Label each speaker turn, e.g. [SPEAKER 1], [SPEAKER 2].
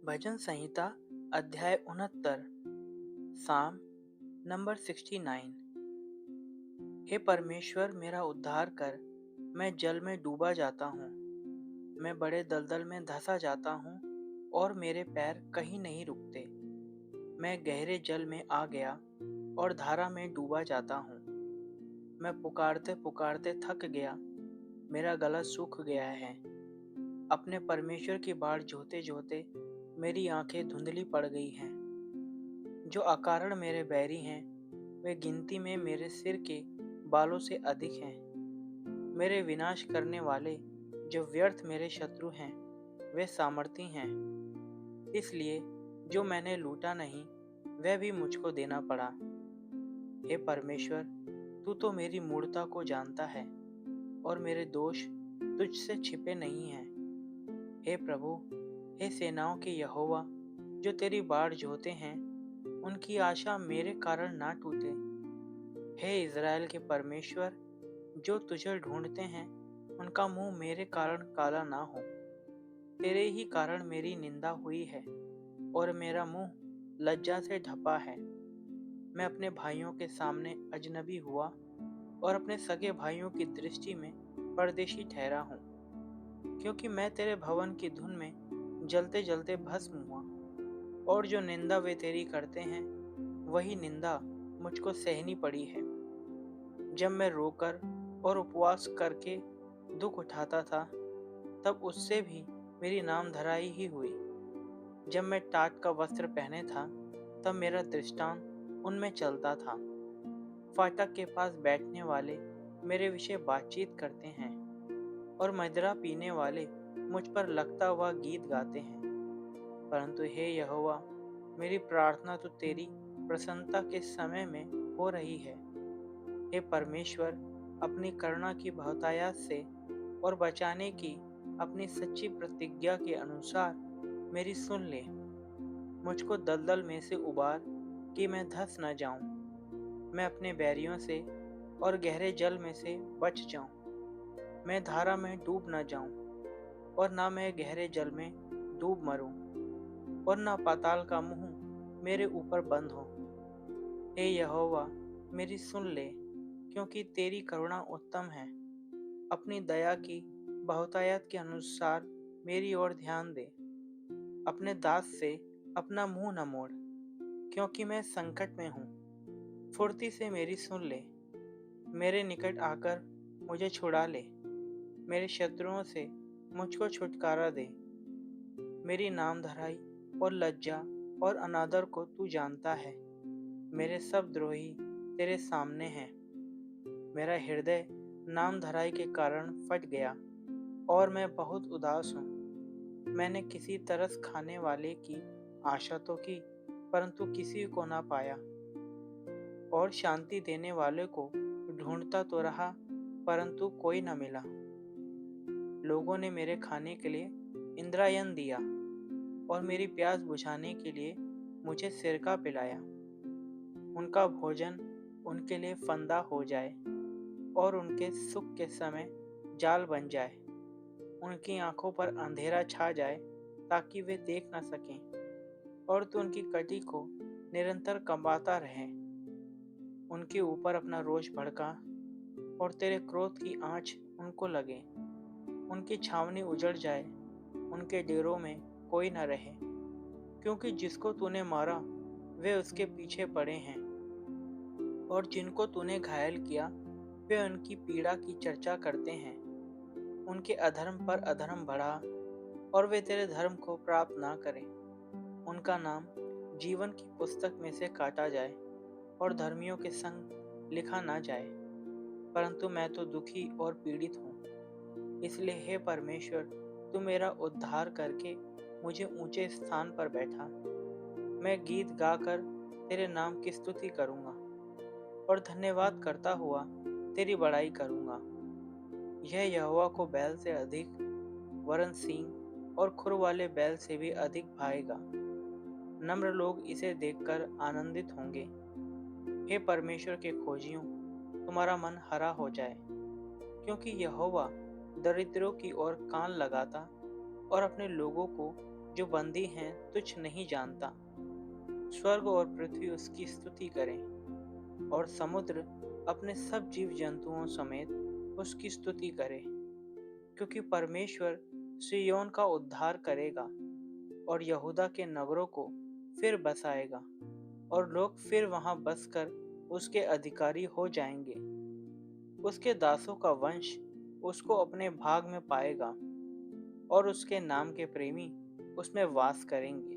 [SPEAKER 1] भजन संहिता अध्याय 69। साम नंबर 69। हे परमेश्वर, मेरा उद्धार कर। मैं जल में डूबा जाता हूँ, मैं बड़े दलदल में धंसा जाता हूँ और मेरे पैर कहीं नहीं रुकते। मैं गहरे जल में आ गया और धारा में डूबा जाता हूँ। मैं पुकारते पुकारते थक गया, मेरा गला सूख गया है। अपने परमेश्वर की बाट जोहते जोहते मेरी आंखें धुंधली पड़ गई हैं। जो अकारण मेरे बैरी हैं, वे गिनती में मेरे सिर के बालों से अधिक हैं। मेरे विनाश करने वाले जो व्यर्थ मेरे शत्रु हैं, वे सामर्थी हैं। इसलिए जो मैंने लूटा नहीं, वह भी मुझको देना पड़ा। हे परमेश्वर, तू तो मेरी मूढ़ता को जानता है और मेरे दोष तुझसे छिपे नहीं हैं। हे प्रभु, हे सेनाओं के यहोवा, जो तेरी बाट जोहते हैं, उनकी आशा मेरे कारण ना टूटे। हे इज़राइल के परमेश्वर, जो तुझे ढूंढते हैं, उनका मुंह मेरे कारण काला ना हो। तेरे ही कारण मेरी निंदा हुई है और मेरा मुंह लज्जा से ढपा है। मैं अपने भाइयों के सामने अजनबी हुआ और अपने सगे भाइयों की दृष्टि में परदेशी ठहरा हूँ, क्योंकि मैं तेरे भवन की धुन में जलते जलते भस्म हुआ। और जो निंदा वे तेरी करते हैं, वही निंदा मुझको सहनी पड़ी है। जब मैं रोकर और उपवास करके दुख उठाता था, तब उससे भी मेरी नामधराई ही हुई। जब मैं टाट का वस्त्र पहने था, तब मेरा दृष्टांत उनमें चलता था। फाटक के पास बैठने वाले मेरे विषय बातचीत करते हैं और मदिरा पीने वाले मुझ पर लगता हुआ गीत गाते हैं। परंतु हे यहोवा, मेरी प्रार्थना तो तेरी प्रसन्नता के समय में हो रही है। हे परमेश्वर, अपनी करुणा की बहुतायत से और बचाने की अपनी सच्ची प्रतिज्ञा के अनुसार मेरी सुन ले। मुझको दलदल में से उबार कि मैं धंस न जाऊं। मैं अपने बैरियों से और गहरे जल में से बच जाऊं। मैं धारा में डूब न जाऊं और ना मैं गहरे जल में डूब मरूं और ना पाताल का मुंह मेरे ऊपर बंद हो। हे यहोवा, मेरी सुन ले, क्योंकि तेरी करुणा उत्तम है। अपनी दया की बहुतायत के अनुसार मेरी ओर ध्यान दे। अपने दास से अपना मुंह न मोड़, क्योंकि मैं संकट में हूँ। फुर्ती से मेरी सुन ले, मेरे निकट आकर मुझे छुड़ा ले। मेरे शत्रुओं से मुझको छुटकारा दे। मेरी नामधराई और लज्जा और अनादर को तू जानता है। मेरे सब द्रोही तेरे सामने हैं। मेरा हृदय नामधराई के कारण फट गया और मैं बहुत उदास हूँ। मैंने किसी तरस खाने वाले की आशा तो की, परंतु किसी को ना पाया, और शांति देने वाले को ढूंढता तो रहा, परंतु कोई न मिला। लोगों ने मेरे खाने के लिए इंद्रायण दिया और मेरी प्यास बुझाने के लिए मुझे सिरका पिलाया। उनका भोजन उनके लिए फंदा हो जाए और उनके सुख के समय जाल बन जाए। उनकी आंखों पर अंधेरा छा जाए ताकि वे देख न सकें, और तू उनकी कटी को निरंतर कमाता रहे। उनके ऊपर अपना रोष भड़का और तेरे क्रोध की आँच उनको लगे। उनकी छावनी उजड़ जाए, उनके डेरों में कोई न रहे, क्योंकि जिसको तूने मारा वे उसके पीछे पड़े हैं, और जिनको तूने घायल किया वे उनकी पीड़ा की चर्चा करते हैं। उनके अधर्म पर अधर्म बढ़ा और वे तेरे धर्म को प्राप्त ना करें। उनका नाम जीवन की पुस्तक में से काटा जाए और धर्मियों के संग लिखा ना जाए। परंतु मैं तो दुखी और पीड़ित हूँ। इसलिए हे परमेश्वर, तू मेरा उद्धार करके मुझे ऊंचे स्थान पर बैठा। मैं गीत गाकर तेरे नाम की स्तुति करूँगा और धन्यवाद करता हुआ तेरी बड़ाई करूँगा। यह यहोवा को बैल से अधिक, वरन सींग और खुर वाले बैल से भी अधिक भाएगा। नम्र लोग इसे देखकर आनंदित होंगे। हे परमेश्वर के खोजियों, तुम्हारा मन हरा हो जाए, क्योंकि यहोवा दरिद्रों की ओर कान लगाता और अपने लोगों को जो बंदी हैं तुच्छ नहीं जानता। स्वर्ग और पृथ्वी उसकी स्तुति करें और समुद्र अपने सब जीव जंतुओं समेत उसकी स्तुति करे, क्योंकि परमेश्वर सिय्योन का उद्धार करेगा और यहूदा के नगरों को फिर बसाएगा और लोग फिर वहां बसकर उसके अधिकारी हो जाएंगे। उसके दासों का वंश उसको अपने भाग में पाएगा और उसके नाम के प्रेमी उसमें वास करेंगे।